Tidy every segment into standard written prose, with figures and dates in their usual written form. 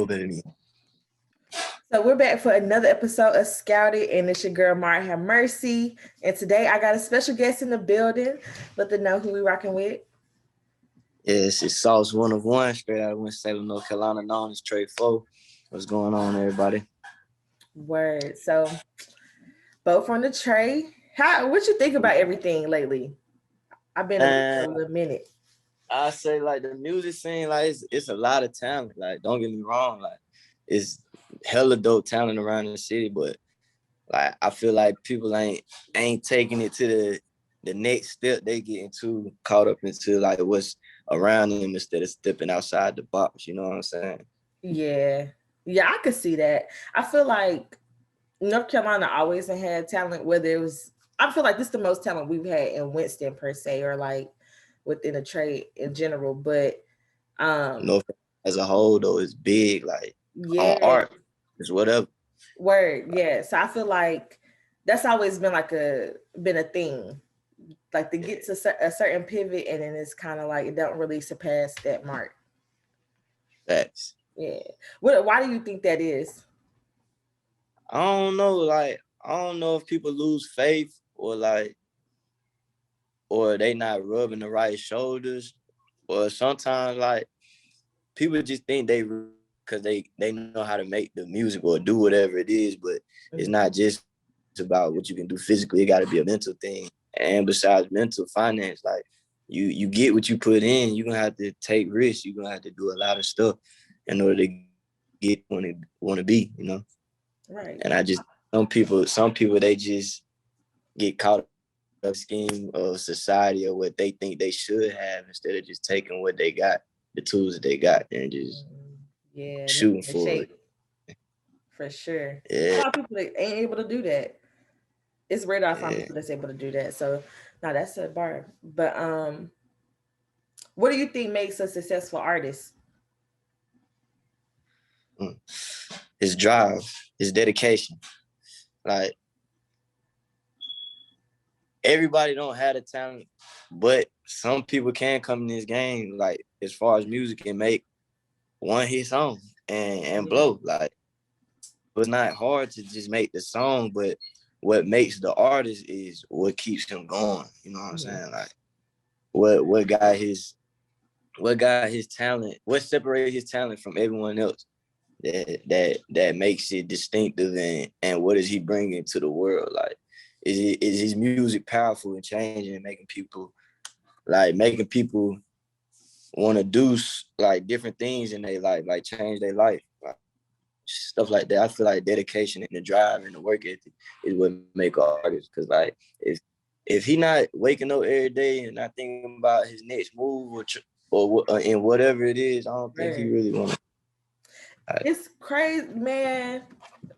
know better than me. So we're back for another episode of Scouted, and it's your girl Mara Have Mercy. And today I got a special guest in the building. Let them know who we rocking with. Yes, it's Sauce 1 straight out of Winston-Salem, North Carolina, known as Trey 4. What's going on, everybody? Word. So both from the Trey. What you think about everything lately? I've been away for a little minute. I say like the music scene, like it's a lot of talent. Like, don't get me wrong, like it's hella dope talent around the city, but like I feel like people ain't taking it to the next step. They getting too caught up into like what's around them instead of stepping outside the box. You know what I'm saying? Yeah, I could see that. I feel like North Carolina always had talent. Whether it was, I feel like this is the most talent we've had in Winston per se, or like within a trade in general. But North as a whole though is big. Like on yeah, art is whatever. Word, yeah. So I feel like that's always been a thing, like to get to a certain pivot, and then it's kind of like it don't really surpass that mark. Facts. Yeah. Why do you think that is? I don't know. Like I don't know if people lose faith or they not rubbing the right shoulders, or sometimes like people just think they because they know how to make the music or do whatever it is, but it's not just about what you can do physically. It got to be a mental thing. And besides mental, finance, like you get what you put in. You're gonna have to take risks. You're gonna have to do a lot of stuff in order to get want to be, you know. Right. And I just some people they just get caught up in the scheme of society or what they think they should have instead of just taking what they got, the tools that they got, and just shooting for it. For sure. Yeah. A lot of people ain't able to do that. It's rare that I find people that's able to do that. So now that's a bar. But what do you think makes a successful artist? His drive, his dedication. Like everybody don't have the talent, but some people can come in this game, like as far as music, and make one hit song and blow. Like it's not hard to just make the song, but what makes the artist is what keeps him going. You know what I'm saying? Like what got his talent, what separates his talent from everyone else that makes it distinctive, and what is he bringing to the world? Like is his music powerful and changing and making people want to do like different things in their life, like change their life, like stuff like that. I feel like dedication and the drive and the work ethic is what make an artist. Cause like if he not waking up every day and not thinking about his next move or in whatever it is, I don't think he really want to. It's crazy, man.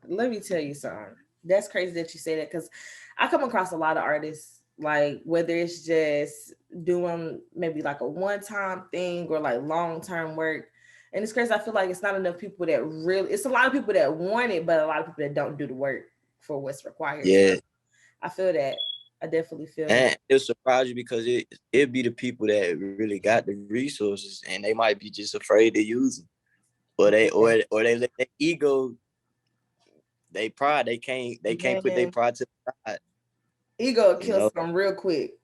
Let me tell you something. That's crazy that you say that, because I come across a lot of artists, like whether it's just doing maybe like a one-time thing or like long-term work. And it's crazy. I feel like it's not enough people that really, it's a lot of people that want it, but a lot of people that don't do the work for what's required. Yeah. So I feel that. I definitely feel and that. it'll surprise you because it'd be the people that really got the resources and they might be just afraid to use them. Or they let their ego, they pride, they can't put their pride to the side. Ego kills some real quick.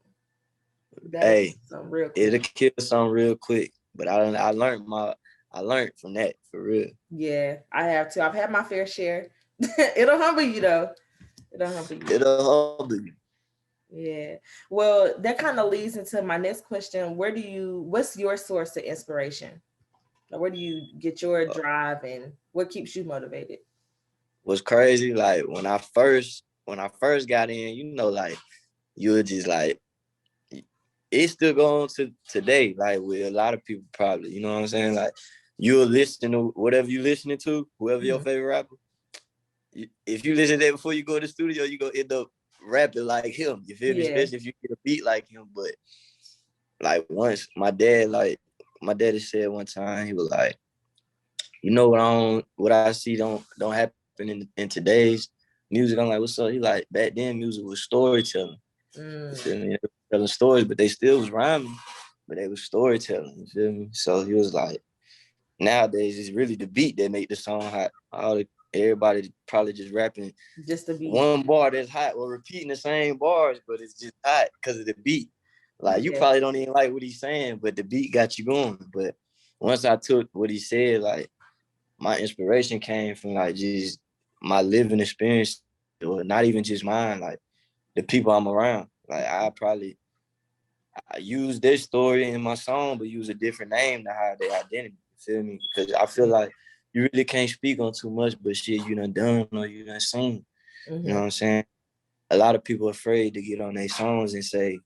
It'll kill some real quick. But I learned from that, for real. Yeah, I have too. I've had my fair share. It'll humble you though. It'll humble you. Yeah. Well, that kind of leads into my next question. What's your source of inspiration? Where do you get your drive, and what keeps you motivated? What's crazy, like when I first got in, you know, like you were just like, it's still going to today, like with a lot of people probably, you know what I'm saying? Like you'll listen to whatever you listening to, whoever your favorite rapper. If you listen to that before you go to the studio, you gonna end up rapping like him. You feel me? Especially if you get a beat like him. But like once my daddy said one time, he was like, you know what I see don't happen in today's music. I'm like, what's up? He like, back then music was storytelling. You feel me? They were telling stories, but they still was rhyming, but they was storytelling. You feel me? So he was like, nowadays it's really the beat that make the song hot. Everybody probably just rapping just the beat. One bar that's hot or repeating the same bars, but it's just hot because of the beat. Like you probably don't even like what he's saying, but the beat got you going. But once I took what he said, like my inspiration came from like just my living experience, or not even just mine, like the people I'm around. Like I use this story in my song, but use a different name to hide their identity. You feel me? Because I feel like you really can't speak on too much, but shit you done or you done seen. You know what I'm saying? A lot of people are afraid to get on their songs and say,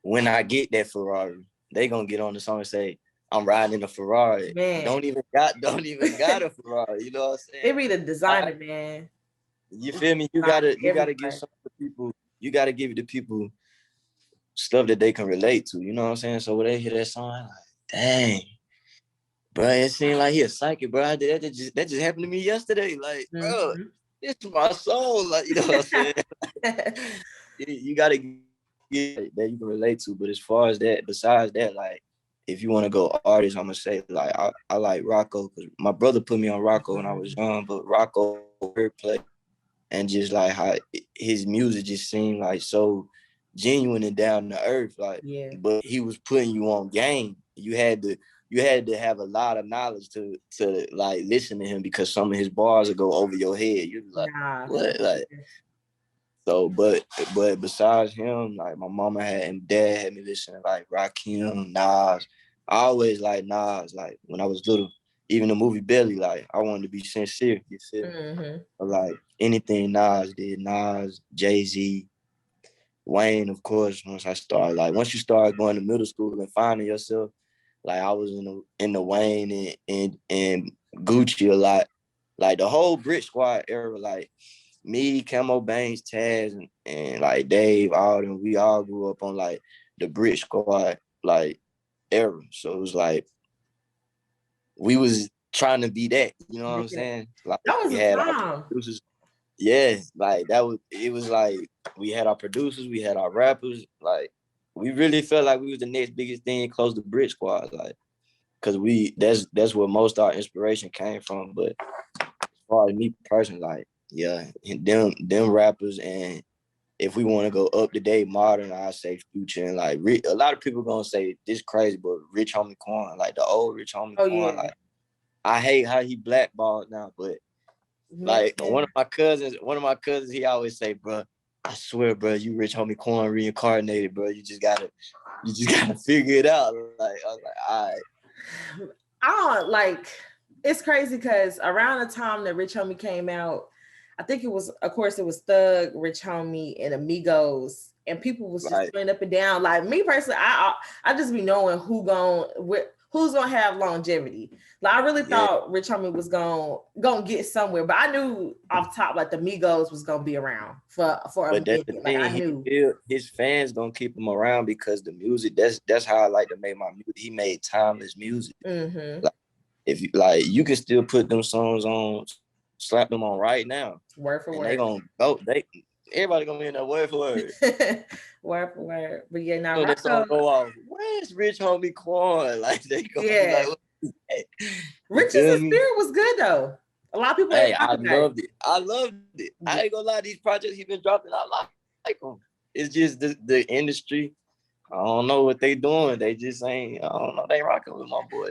when I get that Ferrari, they gonna get on the song and say, I'm riding in a Ferrari. Man. Don't even got a Ferrari. You know what I'm saying? They be the designer, man. You feel me? You gotta give some to people. You gotta give the people stuff that they can relate to. You know what I'm saying? So when they hear that song, I'm like, dang, bro, it seemed like he a psychic, bro. That just happened to me yesterday. Like, bro, this is my soul. Like, you know what I'm saying? You gotta get that you can relate to. But as far as that, besides that, like, if you want to go artist, I'm gonna say like I like Rocco because my brother put me on Rocco when I was young. But Rocco play and just like how his music just seemed like so genuine and down to earth. Like, but he was putting you on game. You had to have a lot of knowledge to like listen to him because some of his bars would go over your head. You're like, what? Like, so, but besides him, like my mama and dad had me listening to like Rakim, Nas. I always like Nas. Like when I was little, even the movie Belly, like I wanted to be sincere. You feel me? But, like anything Nas did, Nas, Jay-Z, Wayne, of course. Once you start going to middle school and finding yourself, like I was in the Wayne and Gucci a lot. Like the whole Brit Squad era, like me, Camo Banks, Taz, and like Dave, all them, we all grew up on like the Brit Squad like era. So it was like we was trying to be that, you know what I'm saying? Like that was we had our producers. Yeah, like it was like we had our producers, we had our rappers, like we really felt like we was the next biggest thing close to Brit Squad, like because that's where most of our inspiration came from. But as far as me personally, like them rappers, and if we want to go up to date modern, I say Future and like a lot of people gonna say this crazy, but Rich Homie Quan, like the old Rich Homie Quan, like I hate how he blackballed now, but like one of my cousins, he always say, bro, I swear, bro, you Rich Homie Quan reincarnated, bro. You just gotta figure it out. Like I was like, all right. I don't like. It's crazy because around the time that Rich Homie came out, I think it was, of course, it was Thug, Rich Homie, and Amigos, and people was just going up and down. Like me personally, I just be knowing who's gonna have longevity. Like I really thought Rich Homie was gonna get somewhere, but I knew off top like the Migos was gonna be around for a minute. That's the thing. Like I knew his fans gonna keep him around because the music. That's how I like to make my music. He made timeless music. Like, if you can still put them songs on, slap them on right now, word for and word. they gonna go. Everybody gonna be in there word for word. Word for word. But yeah, now that song go off. Where's Rich Homie Quan? Like they gonna be like, Rich's Spirit was good though. A lot of people. Hey, I loved it. I ain't gonna lie. These projects he been dropping, I like them. It's just the industry. I don't know what they doing. They just ain't. I don't know. They rocking with my boy.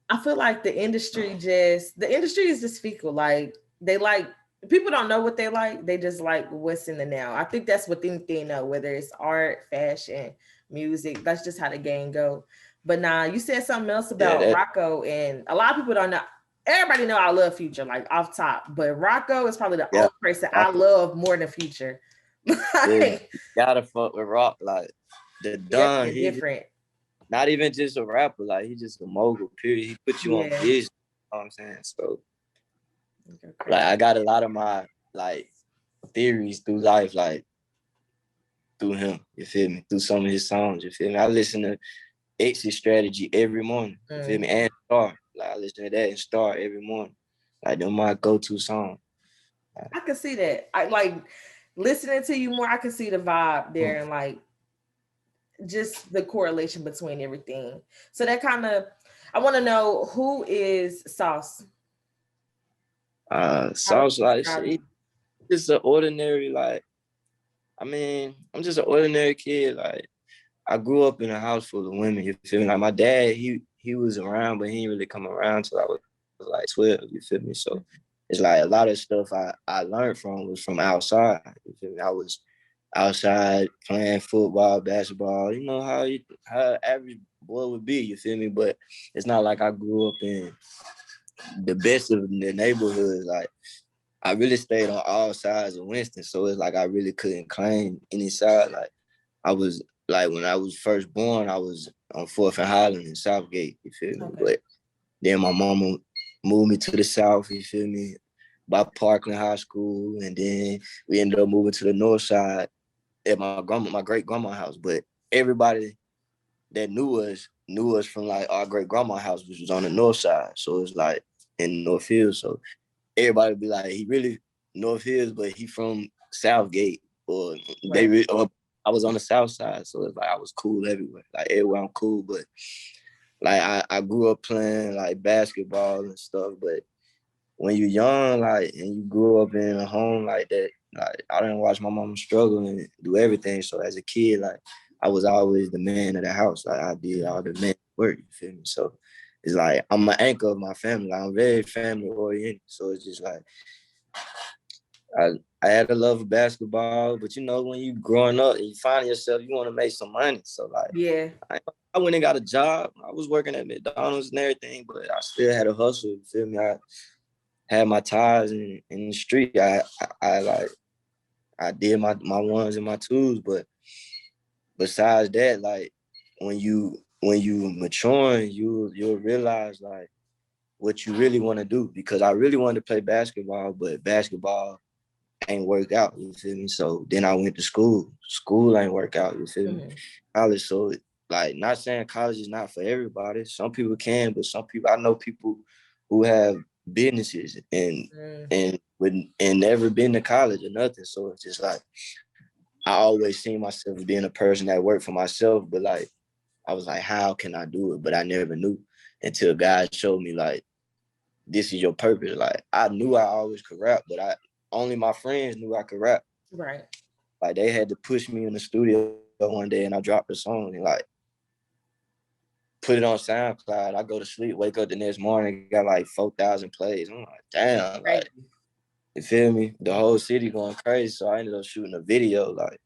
I feel like the industry is just fickle. Like they like people don't know what they like. They just like what's in the now. I think that's what anything though, whether it's art, fashion, music. That's just how the game go. But nah, you said something else about Rocco, and a lot of people don't know. Everybody know I love Future, like off top, but Rocco is probably the only person I love more than Future. You gotta fuck with Rock, like the Don. He's different. Not even just a rapper, like he's just a mogul. Period. He put you on vision. You know what I'm saying? So, like, I got a lot of my like theories through life, like through him. You feel me? Through some of his songs. You feel me? I listen to Exit Strategy every morning. You feel me? And Star. Like I listen to that and Star every morning. Like they're my go-to song. I can see that. I like listening to you more. I can see the vibe there and like just the correlation between everything. So that kind of I want to know, who is Sauce? Sauce, like, just an ordinary, like, I mean, I'm just an ordinary kid. Like, I grew up in a house full of women, you feel me? Like, my dad, he was around, but he didn't really come around till I was like 12, you feel me? So it's like a lot of stuff I learned from was from outside, you feel me? I was outside playing football, basketball, you know how average boy would be, you feel me? But it's not like I grew up in the best of the neighborhood. Like, I really stayed on all sides of Winston, so it's like I really couldn't claim any side. Like, I was, like, when I was first born, I was on 4th and Highland in Southgate, you feel me? Okay. But then my mama moved me to the South, you feel me, by Parkland High School, and then we ended up moving to the North Side at my great grandma's house. But everybody that knew us from, like, our great grandma's house, which was on the North Side. So it's like in North Hills. So everybody be like, he really North Hills, but he from Southgate, or or I was on the South Side. So it's like I was cool everywhere. Like, everywhere I'm cool, but like I grew up playing like basketball and stuff. But when you're young, like, and you grew up in a home like that, like, I didn't watch my mom struggle and do everything. So as a kid, like, I was always the man of the house. Like, I did all the man work, you feel me? So it's like I'm an anchor of my family. Like, I'm very family oriented. So it's just like I had a love of basketball, but you know, when you growing up and you find yourself, you want to make some money. So like, yeah, I went and got a job. I was working at McDonald's and everything, but I still had a hustle. You feel me? I had my ties in the street. I did my ones and my twos, but besides that, like, when you maturing, you'll realize like what you really want to do. Because I really wanted to play basketball, but basketball ain't work out. You feel me? So then I went to school. School ain't work out. You feel me? College. So, like, not saying college is not for everybody. Some people can, but some people, I know people who have businesses and never been to college or nothing. So it's just like I always seen myself as being a person that worked for myself, but like I was like, how can I do it? But I never knew until God showed me, like, this is your purpose. Like, I knew I always could rap, but only my friends knew I could rap. Right. Like, they had to push me in the studio one day, and I dropped a song and like put it on SoundCloud. I go to sleep, wake up the next morning, got like 4,000 plays. I'm like, damn, like, you feel me? The whole city going crazy. So I ended up shooting a video, like,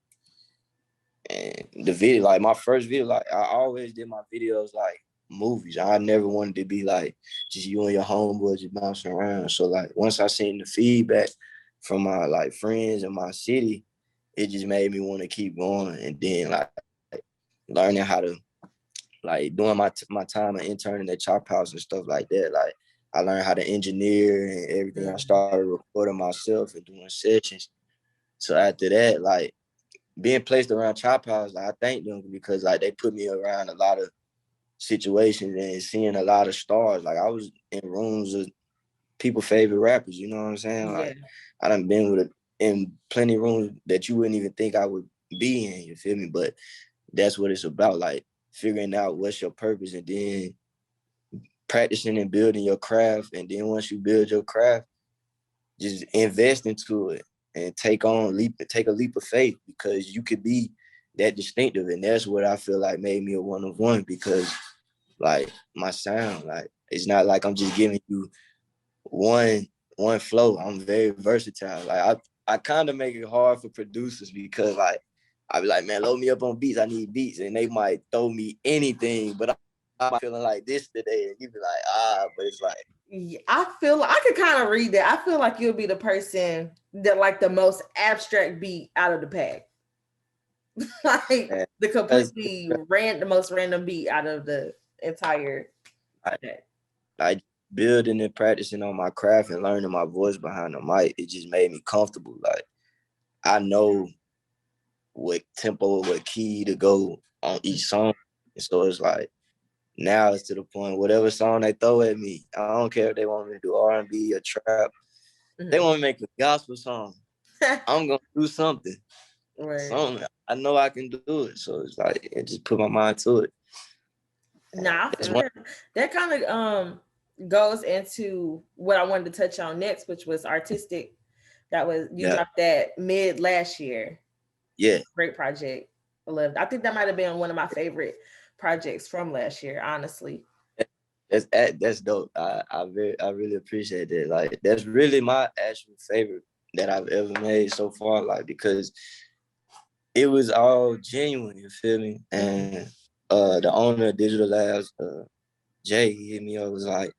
and the video, like, my first video, like, I always did my videos like movies. I never wanted to be like just you and your homeboys just bouncing around. So like once I seen the feedback from my like friends in my city, it just made me want to keep going. And then like learning how to, like, doing my time of interning at Chop House and stuff like that. Like, I learned how to engineer and everything. I started recording myself and doing sessions. So after that, like, being placed around Chop House, like, I thank them because like they put me around a lot of situations and seeing a lot of stars. Like, I was in rooms of people favorite rappers, you know what I'm saying? Like, I done been in plenty of rooms that you wouldn't even think I would be in, you feel me? But that's what it's about, like figuring out what's your purpose and then practicing and building your craft. And then once you build your craft, just invest into it and take a leap of faith, because you could be that distinctive. And that's what I feel like made me a one of one, because like my sound, like, it's not like I'm just giving you one flow. I'm very versatile. Like, I kind of make it hard for producers, because like I be like, man, load me up on beats. I need beats, and they might throw me anything, but I'm feeling like this today, and you be like, but it's like, I feel I could kind of read that. I feel like you'll be the person that like the most abstract beat out of the pack. Like, man, the completely the most random beat out of the entire pack. I building and practicing on my craft and learning my voice behind the mic, it just made me comfortable. Like, I know what tempo, what key to go on each song. And so it's like, now it's to the point, whatever song they throw at me, I don't care if they want me to do R&B or trap. They want me to make a gospel song, I'm going to do something. Something. I know I can do it. So it's like, it just put my mind to it. Nah, it's one That kind of goes into what I wanted to touch on next, which was artistic. That was you Yeah, dropped that mid last year. yeah. Great project. I loved. I think that might have been one of my favorite projects from last year, honestly. That's dope. I really appreciate that. Like that's really my actual favorite that I've ever made so far. Like because it was all genuine. You feel me? Mm-hmm. And the owner of Digital Labs, Jay, he hit me up. Was like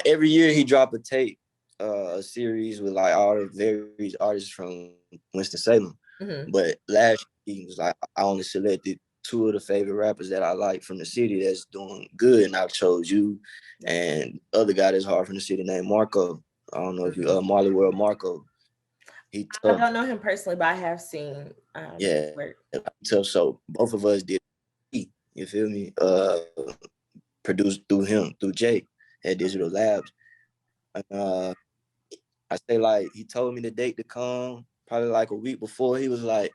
every year he drop a tape, a series with like all the various artists from Winston-Salem. Mm-hmm. But last year he was like, I only selected two of the favorite rappers that I like from the city that's doing good, and I chose you and other guy that's hard from the city named Marco. I don't know if you Mm-hmm. Marley World Marco. He I tough. don't know him personally, but I have seen Yeah. work. Tough. So both of us did, you feel me? Produced through him, through Jay at Digital Labs. Uh, I say like he told me the date to come probably like a week before. He was like,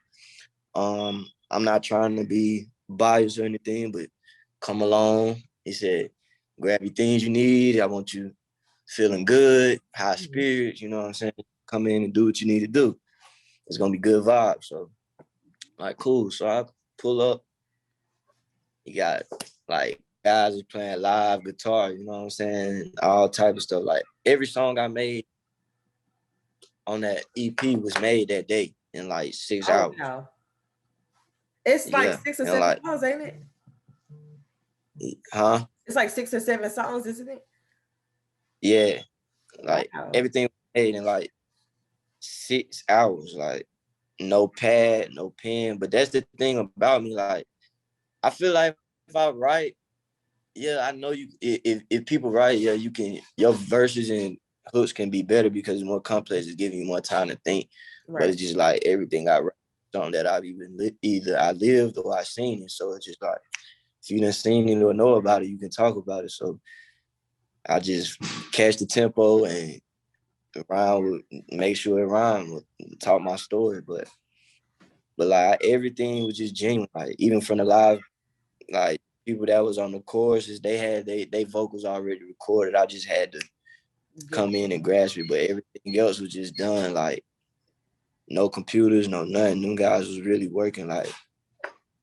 I'm not trying to be biased or anything, but come along. He said, grab your things you need. I want you feeling good, high Mm-hmm. spirits, you know what I'm saying? Come in and do what you need to do. It's gonna be good vibes. So like cool. So I pull up. You got like guys is playing live guitar, you know what I'm saying? All type of stuff. Like every song I made on that EP was made that day in like 6 Oh hours. wow. It's like Yeah. 6 or 7 And songs, ain't it? huh? It's like 6 or 7 songs, isn't it? Yeah. Like Wow. everything was made in like 6 hours. Like no pad, no pen. But that's the thing about me. Like I feel like if I write, yeah, I know you. If people write, yeah, you can. Your verses and hooks can be better because it's more complex. It's giving you more time to think. But Right. it's just like everything I write, something that I've either I lived or I seen it. So it's just like if you didn't seen it or know about it, you can talk about it. So I just catch the tempo and rhyme with, make sure it rhyme with, talk my story. But like everything was just genuine. Like even from the live, like people that was on the choruses, they had they vocals already recorded. I just had to Get come in and grasp it. But everything else was just done like no computers, no nothing. Them guys was really working like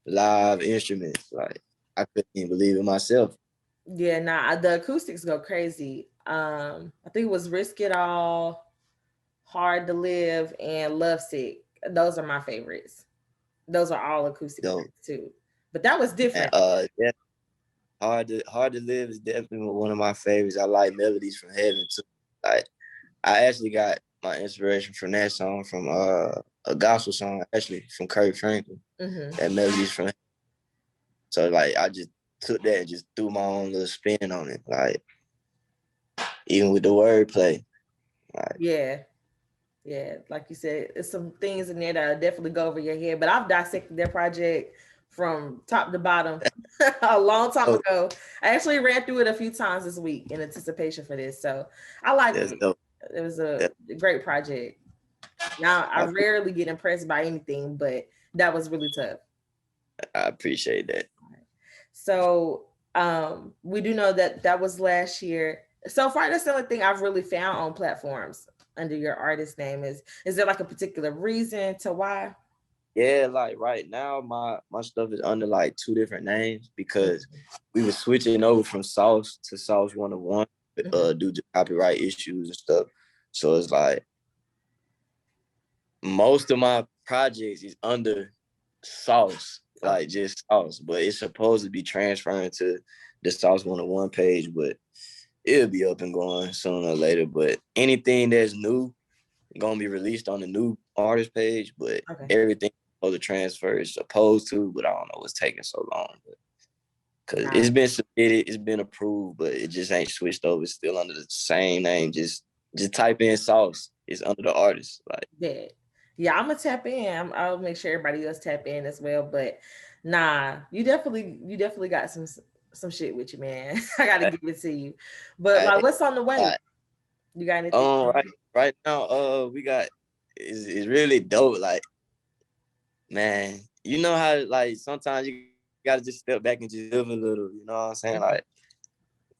live instruments. Like I couldn't even believe it myself. Yeah, nah, the acoustics go crazy. I think it was Risk It All, Hard to Live, and Love Sick. Those are my favorites. Those are all acoustic Though, tracks too. But that was and different. yeah, hard to live is definitely one of my favorites. I like Melodies from Heaven too. Like I actually got my inspiration from that song from a gospel song actually from Kirk Franklin. Mm-hmm. That Melodies from Heaven. So like I just took that and just threw my own little spin on it. Like even with the wordplay. Like Yeah. Yeah, like you said, it's some things in there that definitely go over your head. But I've dissected their project from top to bottom a long time oh, ago. I actually ran through it a few times this week in anticipation for this. So I liked that's it. dope. It was a That, great project. Now I I, rarely get impressed by anything, but that was really tough. I appreciate that. So we do know that that was last year. So far, that's the only thing I've really found on platforms under your artist name. Is there like a particular reason to why? Yeah, like right now my stuff is under like two different names because we were switching over from Sauce to Sauce 101 Mhm. due to copyright issues and stuff. So it's like most of my projects is under Sauce, Okay. like just Sauce, but it's supposed to be transferring to the Sauce 101 page, but it'll be up and going sooner or later. But anything that's new gonna be released on the new artist page, but Okay. everything for the transfer is supposed to, but I don't know what's taking so long. Because Got it's been submitted, it's been approved, but it just ain't switched over. It's still under the same name. Just type in Sauce. It's under the artist. Like it. Yeah, I'm gonna tap in. I'll make sure everybody else tap in as well. But nah, you definitely got some shit with you, man. I gotta give it to you. But I, like, what's on the way? I, You got anything? right now, we got it's really dope. Like, man, you know how like sometimes you gotta just step back and just live a little, you know what I'm saying? Like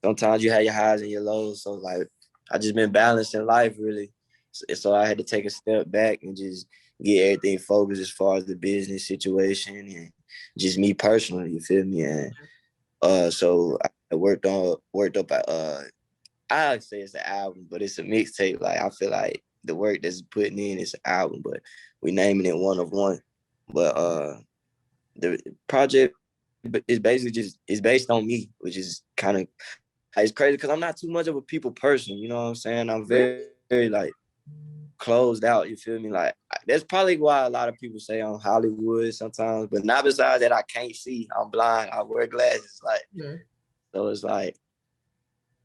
sometimes you have your highs and your lows. So like I just been balancing life really. So I had to take a step back and just get everything focused as far as the business situation and just me personally, you feel me? And so I worked up I would say it's an album, but it's a mixtape. Like I feel like the work that's putting in is an album, but we naming it One of One. But the project is basically just it's based on me, which is kind of it's crazy because I'm not too much of a people person. You know what I'm saying? I'm very, Really? very like closed out. You feel me? Like that's probably why a lot of people say I'm Hollywood sometimes. But not besides that, I can't see. I'm blind. I wear glasses. Like so, it's like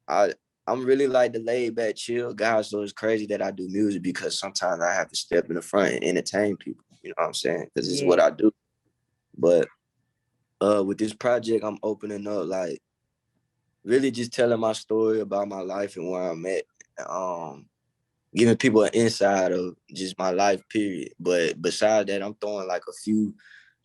I I'm really like the laid back, chill guy. So it's crazy that I do music because sometimes I have to step in the front and entertain people. You know what I'm saying? Because it's what I do. But with this project, I'm opening up like really just telling my story about my life and where I'm at. Giving people an insight of just my life, period. But besides that, I'm throwing like a few.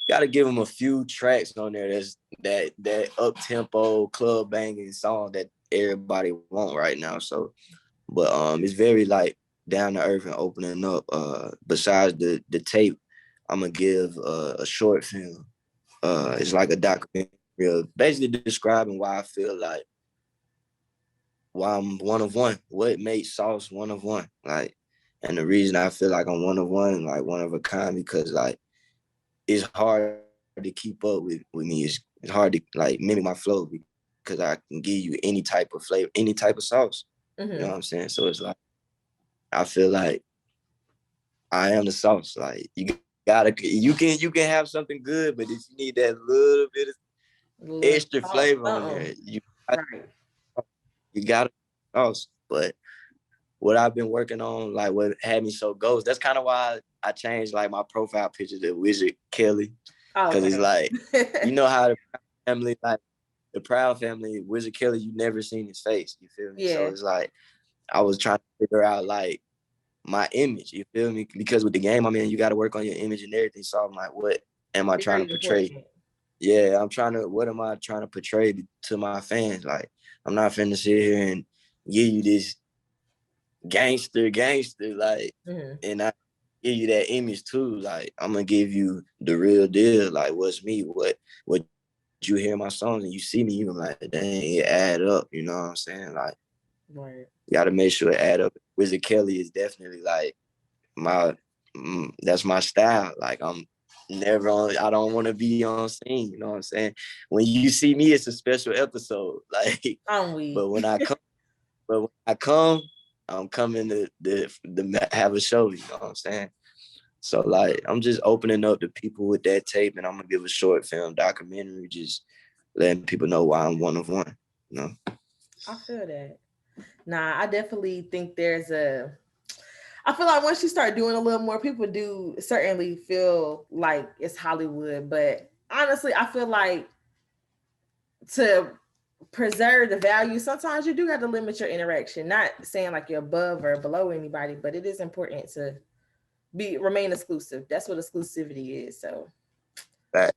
Gotta give them a few tracks on there. That's that up tempo club banging song that everybody want right now. So, but it's very like down to earth and opening up. Besides the tape, I'm gonna give a short film. It's like a documentary of basically describing why I feel like why I'm one of one. What made Sauce one of one? Like, and the reason I feel like I'm one of one, like one of a kind, because like it's hard to keep up with me. It's hard to like mimic my flow because I can give you any type of flavor, any type of sauce. You know what I'm saying? So it's like I feel like I am the sauce. Like you can have something good, but if you need that little bit of extra flavor on there, you got sauce. But what I've been working on, like what had me so ghost. That's kind of why I changed like my profile picture to Wizard Kelly, because it's like, you know how the family, like the Proud family, Wizard Kelly, you never seen his face. You feel me? Yeah. So it's like I was trying to figure out like my image. You feel me? Because with the game I'm in, you got to work on your image and everything. So I'm like, what am I trying to portray? Yeah, what am I trying to portray to my fans? Like, I'm not finna sit here and give you this gangster, like, and I give you that image too. Like, I'm gonna give you the real deal. Like, what's me? What you hear my songs and you see me, you like, dang, it add up. You know what I'm saying? Like, you gotta make sure it add up. Wizard Kelly is definitely like that's my style. Like, I'm never on. I don't want to be on scene. You know what I'm saying? When you see me, it's a special episode. Like, but when I come, I'm coming to have a show. You know what I'm saying? So like, I'm just opening up to people with that tape, and I'm gonna give a short film documentary, just letting people know why I'm one of one. You know? I feel that. Nah, I definitely think I feel like once you start doing a little more, people do certainly feel like it's Hollywood. But honestly, I feel like to preserve the value, sometimes you do have to limit your interaction. Not saying like you're above or below anybody, but it is important to remain exclusive. That's what exclusivity is. So like,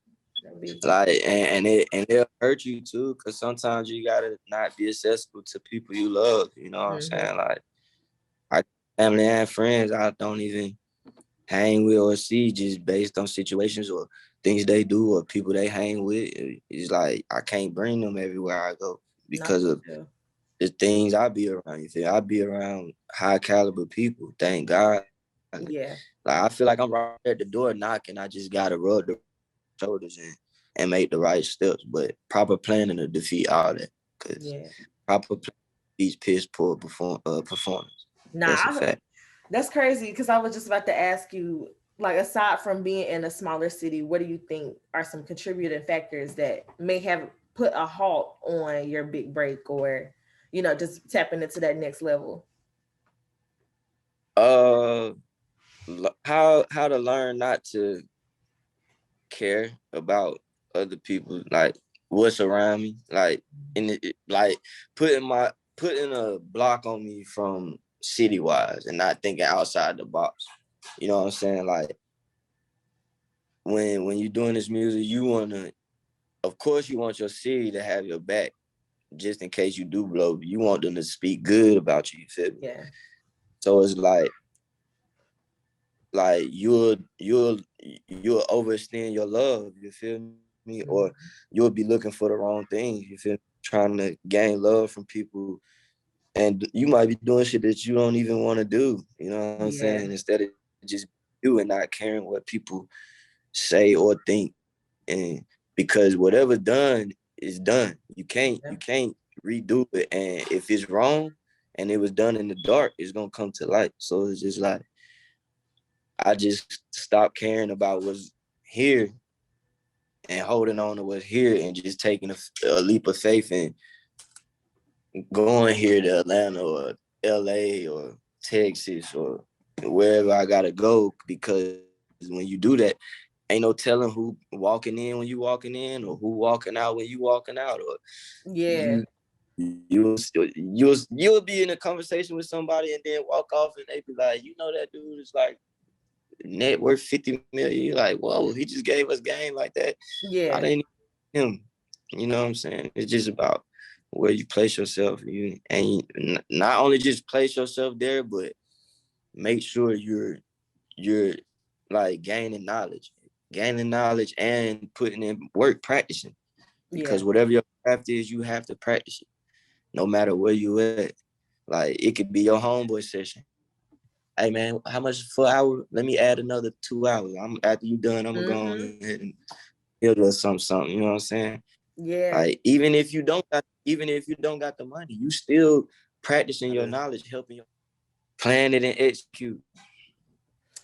and it'll hurt you too, because sometimes you gotta not be accessible to people you love. You know what I'm saying? Like, I family and friends I don't even hang with or see just based on situations or things they do or people they hang with. It's like I can't bring them everywhere I go because of the things I be around. You feel? I be around high caliber people. Thank God. Yeah. Like, I feel like I'm right at the door knocking. I just gotta rub the shoulders and make the right steps. But proper planning to defeat all that. Because proper planning beats piss poor performance. That's a fact. That's crazy, because I was just about to ask you, like, aside from being in a smaller city, what do you think are some contributing factors that may have put a halt on your big break, or, you know, just tapping into that next level? How to learn not to care about other people, like what's around me, like like putting a block on me from city wise and not thinking outside the box. You know what I'm saying? Like, when you're doing this music, of course you want your city to have your back, just in case you do blow, you want them to speak good about you. You feel me? Yeah. So it's like you'll overextend your love. You feel me? Or you'll be looking for the wrong things. You feel me? Trying to gain love from people, and you might be doing shit that you don't even want to do. You know what I'm saying? Yeah. Instead of just you and not caring what people say or think, and because whatever's done is done. You can't redo it, and if it's wrong and it was done in the dark, it's gonna come to light. So it's just like I just stopped caring about what's here and holding on to what's here and just taking a leap of faith and going here to Atlanta or LA or Texas or wherever I gotta go, because when you do that, ain't no telling who walking in when you walking in or who walking out when you walking out, or Yeah. you you'll be in a conversation with somebody and then walk off and they be like, you know, that dude is like net worth 50 million. You're like, whoa, he just gave us game like that. I Yeah. didn't him. You know what I'm saying? It's just about where you place yourself. Not only just place yourself there, but make sure you're like gaining knowledge and putting in work, practicing. Because Yeah. whatever your craft is, you have to practice it, no matter where you at. Like it could be your homeboy session. Hey man, how much for an hour? Let me add another 2 hours. I'm after you done, I'm gonna go on Mm-hmm. ahead and build us something. You know what I'm saying? Yeah. Like even if you don't got the money, you still practicing your knowledge, helping you plan it and execute.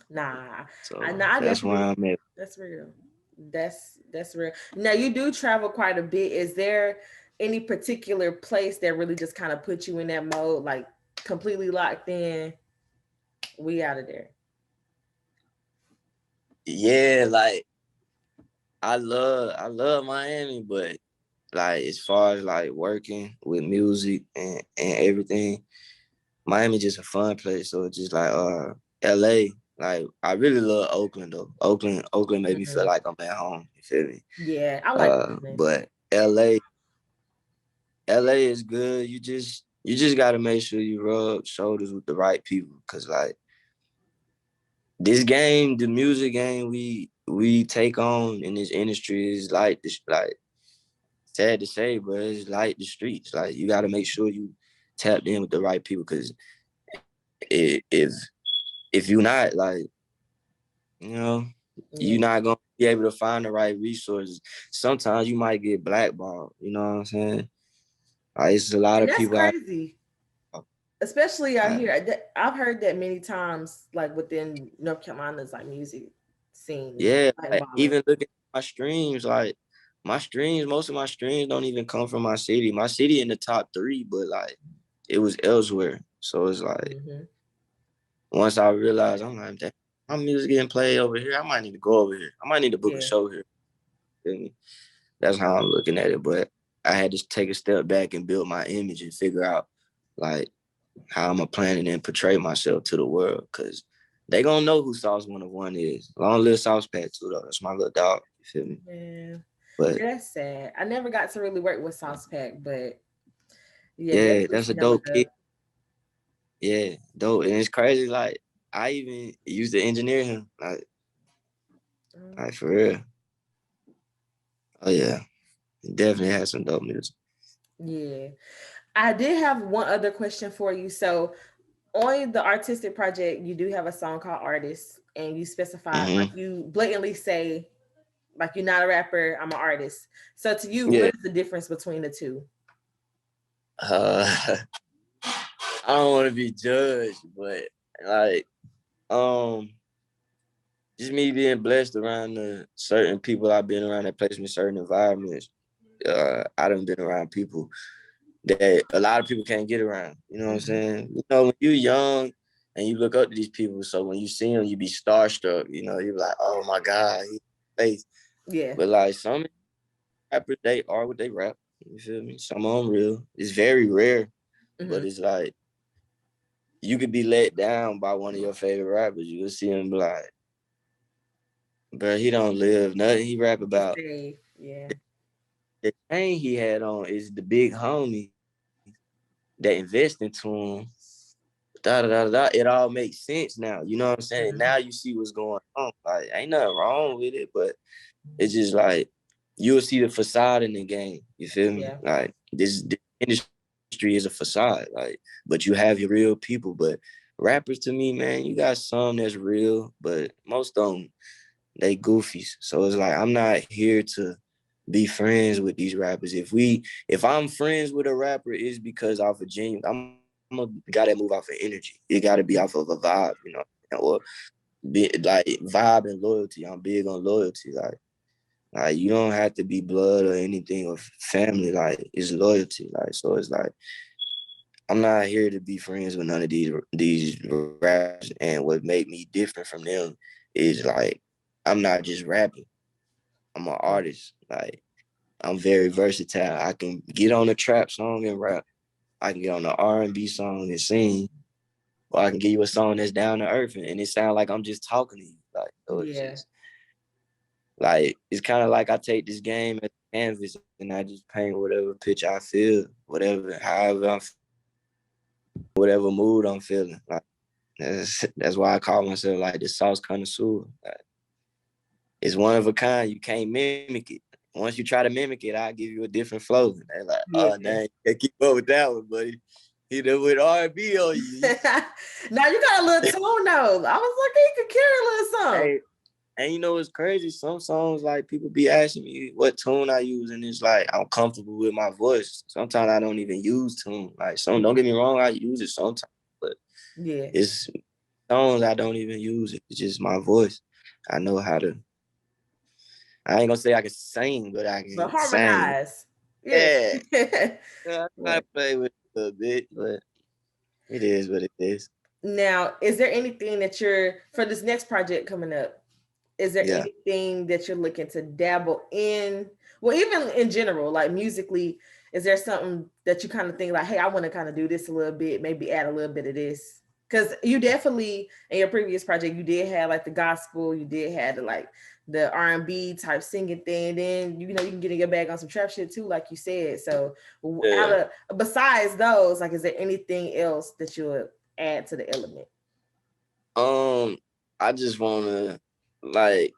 Nah. So I that's why definitely, I'm at. that's real. That's real. Now you do travel quite a bit. Is there any particular place that really just kind of put you in that mode, like completely locked in? We out of there. Yeah, like I love Miami, but like as far as like working with music and everything, Miami just a fun place. So it's just like LA. Like I really love Oakland though. Oakland made me feel Mhm. like I'm at home. You feel me? Yeah, I like Oakland. But LA is good. You just gotta make sure you rub shoulders with the right people. Cause like this game, the music game we take on in this industry is like this, like sad to say, but it's like the streets. Like you gotta make sure you tapped in with the right people. Cause if you're not, like, you know, you're Yeah, not gonna be able to find the right resources. Sometimes you might get blackballed. You know what I'm saying? Like it's a lot and of that's people out. crazy, especially out Like, here. I've heard that many times, like within North Carolina's like music scene, yeah, like blackballing. even looking at my streams, like most of my streams don't even come from my city. My city in the top three, but like it was elsewhere. So it's like Hmm. once I realized, I'm like, "Damn, my music getting played over here. I might need to go over here. I might need to book a Yeah, show here." And that's how I'm looking at it. But I had to take a step back and build my image and figure out like how I'm gonna plan it and portray myself to the world, because they gonna know who Sauce 101 is. Long live Sauce Pat too, though. That's my little dog. You feel me? yeah, But yeah. That's sad. I never got to really work with Sauce Pack, but yeah, yeah, definitely that's a see him dope enough. kid. Yeah, dope. And it's crazy. Like I even used to engineer him. Like for real. Oh yeah, he definitely had some dope music. Yeah, I did have one other question for you. So on the artistic project, you do have a song called Artist, and you specify, like, Mm-hmm. you blatantly say, like, you're not a rapper, I'm an artist. So to you, what Yeah. is the difference between the two? Uh, I don't want to be judged, but like um just me being blessed around the certain people I've been around that place me in certain environments. I done been around people that a lot of people can't get around. You know what I'm Mhm. saying? You know, when you're young and you look up to these people, so when you see them, you be starstruck. You know, you're like, oh my God, he face. Yeah. But like some rappers, they are what they rap. You feel me? Some of them real. It's very rare, but Hmm. it's like you could be let down by one of your favorite rappers. You will see him be like, bro, he don't live nothing he rap He's about. safe. Yeah. the chain he had on is the big homie that invest into him. It all makes sense now. You know what I'm saying? Now you see what's going on. Like, ain't nothing wrong with it, but it's just like you'll see the facade in the game. You feel me? Yeah. Like this industry is a facade. Like, but you have your real people. But rappers, to me, man, you got some that's real, but most of them they goofies. So it's like I'm not here to be friends with these rappers. If I'm friends with a rapper, it's because off of genuine. I'm a guy that move off of energy. It got to be off of a vibe, you know, or like vibe and loyalty. I'm big on loyalty. Like you don't have to be blood or anything or family. Like it's loyalty. Like so, it's like I'm not here to be friends with none of these rappers. And what made me different from them is like I'm not just rapping. I'm an artist. Like I'm very versatile. I can get on a trap song and rap. I can get on an R&B song and sing, or I can give you a song that's down to earth and it sounds like I'm just talking to you. Like, so it's just Yeah. like it's kind of like I take this game as a canvas and I just paint whatever picture I feel, however I'm feeling, whatever mood I'm feeling. Like that's why I call myself like the sauce connoisseur. Like, it's one of a kind. You can't mimic it. Once you try to mimic it, I'll give you a different flow. And they're like, oh, Yeah. dang, you can't keep up with that one, buddy. He done with R&B on you. Now you got a little tone though. I was like, he could carry a little song. Hey, and you know, it's crazy. Some songs, like, people be asking me what tune I use, and it's like, I'm comfortable with my voice. Sometimes I don't even use tune. Like, don't get me wrong, I use it sometimes, but Yeah. it's songs I don't even use it. It's just my voice. I know how to, I ain't gonna say I can sing, but I But can sing. harmonize. Yeah. Yeah. I Right. play with it a little bit, but it is what it is. Now, is there anything that you're for this next project coming up? Is there Yeah. anything that you're looking to dabble in? Well, even in general, like musically, is there something that you kind of think like, hey, I want to kind of do this a little bit, maybe add a little bit of this? Because you definitely in your previous project, you did have like the gospel, you did have the R&B type singing thing. Then you know you can get in your bag on some trap shit too, like you said. So out Yeah. of besides those, like, is there anything else that you would add to the element? Um, I just wanna like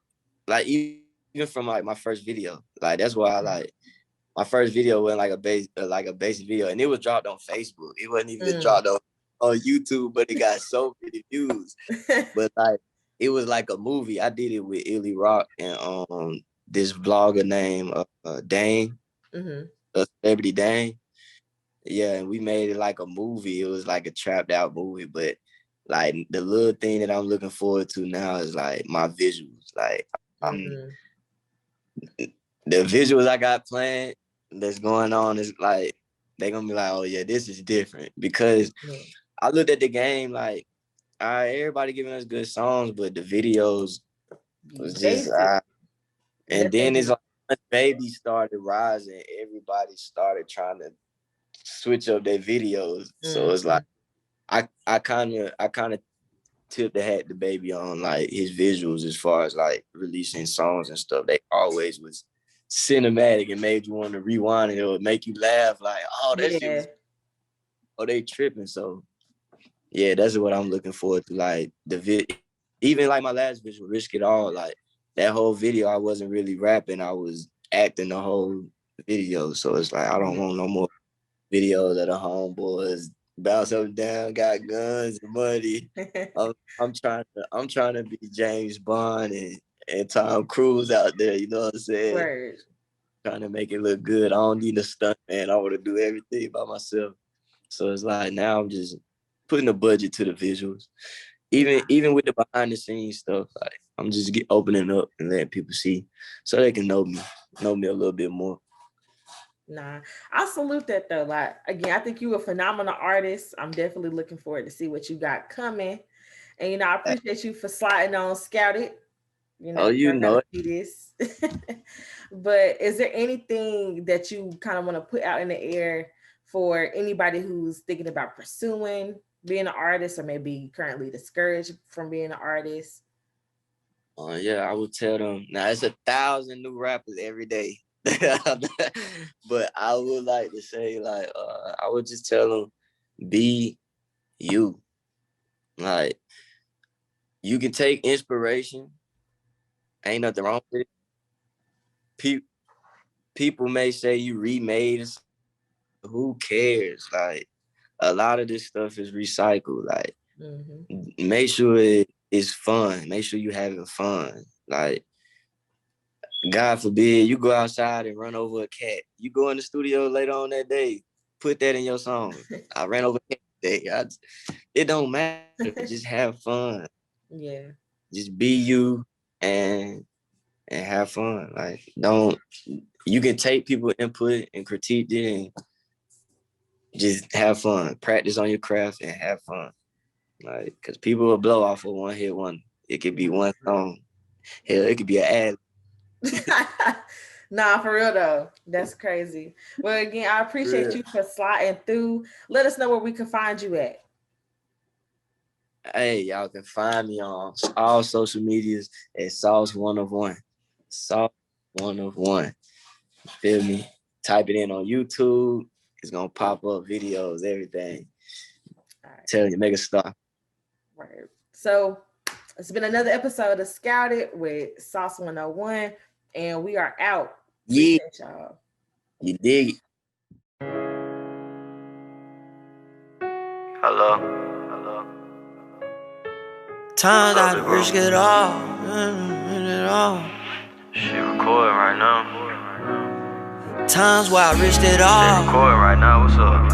even from like my first video, like that's why I my first video went like a basic video, and it was dropped on Facebook. It wasn't even dropped on YouTube, but it got so many views. But like it was like a movie. I did it with Illy Rock and this vlogger named Dane, Celebrity Dane. Yeah, and we made it like a movie. It was like a trapped out movie, but like the little thing that I'm looking forward to now is like my visuals. Like the visuals I got planned that's going on is like they're gonna be like, oh yeah, this is different. Because I looked at the game like, all right, everybody giving us good songs, but the videos was just Basic. and That's they then it's be. like once Baby started rising, everybody started trying to switch up their videos. So it's like I kind of tip the hat the Baby on like his visuals as far as like releasing songs and stuff. They always was cinematic and made you want to rewind it or make you laugh like, oh, that shit Yeah. was, oh, they tripping. So yeah, that's what I'm looking forward to. Like even like my last visual, Risk It All, like that whole video, I wasn't really rapping. I was acting the whole video. So it's like I don't want no more videos of the homeboys bounce up and down, got guns and money. I'm trying to be James Bond and Tom Cruise out there. You know what I'm saying? Word. Trying to make it look good. I don't need a stunt man. I want to do everything by myself. So it's like now I'm just putting the budget to the visuals. Even with the behind the scenes stuff, like I'm just opening up and letting people see so they can know me a little bit more. Nah, I salute that though. Like again, I think you a phenomenal artist. I'm definitely looking forward to see what you got coming. And I appreciate you for sliding on Scouted. Oh, you I know gotta it. see this. But is there anything that you kind of want to put out in the air for anybody who's thinking about pursuing being an artist or maybe currently discouraged from being an artist? Yeah, I would tell them. Now it's 1,000 new rappers every day. But I would like to say, like, I would just tell them, be you. Like, you can take inspiration. Ain't nothing wrong with it. People may say you remade it. Who cares? Like, a lot of this stuff is recycled. Like, make sure it is fun. Make sure you having fun. Like, God forbid you go outside and run over a cat. You go in the studio later on that day, put that in your song. I ran over a cat today. It don't matter. Just have fun. Yeah. Just be you and have fun. Like, you can take people input and critique it and just have fun. Practice on your craft and have fun. Like, because people will blow off of one hit wonder. It could be one song. Hell, it could be an ad. Nah, for real though. That's crazy. Well, again, I appreciate you for sliding through. Let us know where we can find you at. Hey, y'all can find me on all social medias at Sauce1of1. Sauce1of1. Feel me? Type it in on YouTube. It's gonna pop up videos, everything. All right. Tell you, make a star. Right. So it's been another episode of Scouted with Sauce1of1, and we are out. Yeah. Appreciate y'all. You dig it. Hello. Times I risk it all. Shit recording right now. Times where I risked it all. Shit recording right now. What's up?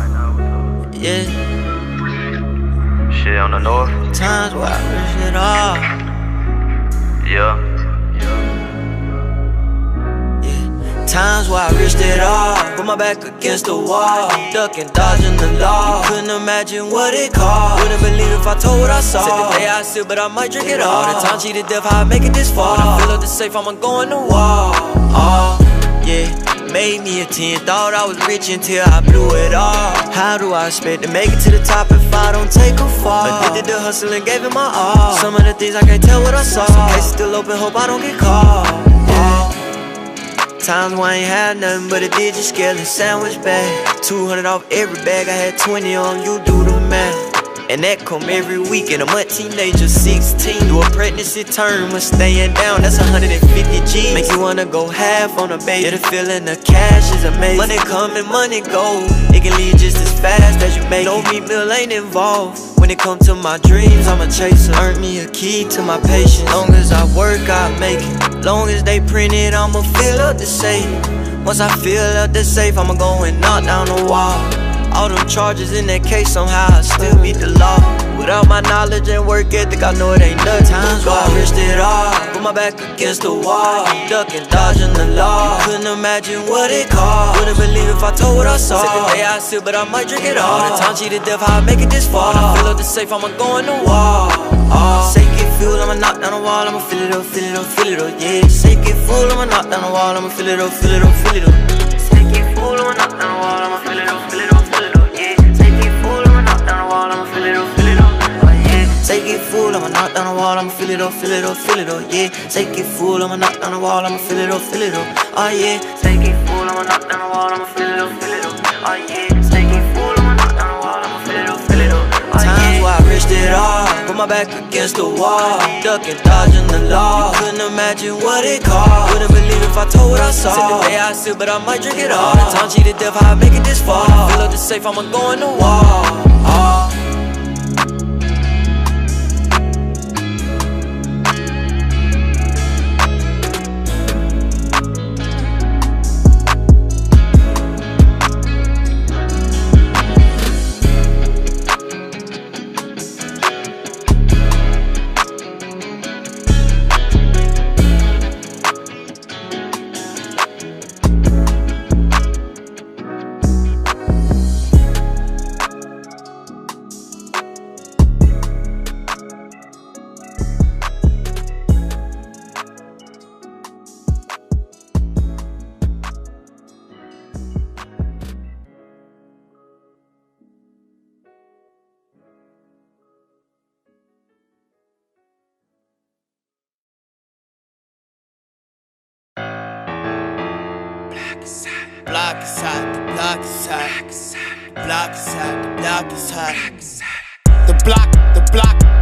Yeah. Shit on the north. Times where I risked it all. Yeah. Times where I risked it all. Put my back against the wall. Ducking, dodging the law. Couldn't imagine what it cost. Wouldn't believe if I told what I saw. Said the day I sip, but I might drink it all. The time cheated death, how I make it this far. When I fill up the safe, I'ma go in the wall. Yeah. Made me a 10, thought I was rich until I blew it all. How do I expect to make it to the top if I don't take a fall? Addicted to hustle and gave it my all. Some of the things I can't tell what I saw. Some cases still open, hope I don't get caught. Times when I ain't had nothing but a digit scale and sandwich bag. 200 off every bag, I had 20 on, you do the math. And that come every week, in a month, teenager 16. Do a pregnancy term, when staying down, that's 150 G's. Make you wanna go half on a baby. Yeah, the feeling of cash is amazing. Money come and money go, it can leave just as fast as you make it. No meat meal ain't involved. When it come to my dreams, I'm a chaser. Earn me a key to my patience. Long as I work, I make it. Long as they print it, I'ma fill up the safe. Once I fill up the safe, I'ma go and knock down the wall. All them charges in that case, somehow I still beat the law. Without my knowledge and work ethic, I know it ain't nothing. Times where I risked it all. Put my back against the wall. Ducking, dodging the law. Couldn't imagine what it cost. Wouldn't believe if I told what I saw. Said the day I sip, but I might drink it all. The time cheated death, how I make it this far. When I fill up the safe, I'ma go in the wall. Say get fuel, I'ma knock down the wall. I'ma fill it up, fill it up, fill it up, yeah. Say get full, I'ma knock down the wall. I'ma fill it up, fill it up, fill it up. Say get full, I'ma knock down the wall. I'ma fill it up, fill it up. Take it full, I'ma knock down the wall, I'ma fill it up, fill it up, fill it up, yeah. Take it full, I'ma knock down the wall, I'ma fill it up, fill it up, oh yeah. Take it full, I'ma knock down the wall, I'ma fill it up, oh yeah. Take it full, I'ma knock down the wall, I'ma fill it up, oh yeah. Times where I risked it all, put my back against the wall. Ducking, dodging the law, couldn't imagine what it cost. Wouldn't believe if I told what I saw. Said the day I sip, but I might drink it all. The time cheated death, how I make it this far. Fill up the safe, I'ma go in the wall. block is hot, the block is hot. Block is hot, the block is hot. The block